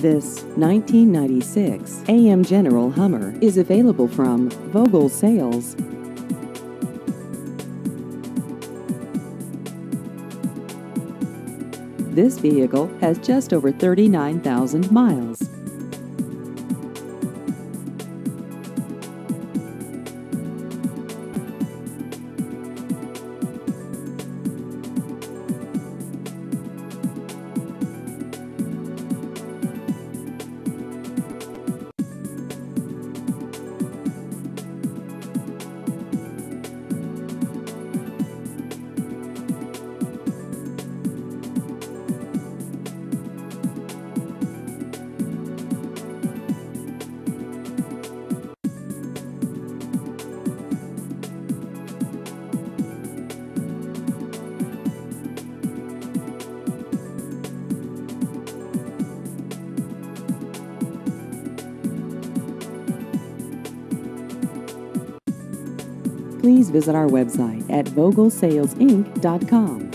This 1996 AM General Hummer is available from Vogel Sales. This vehicle has just over 39,000 miles. Please visit our website at vogelsalesinc.com.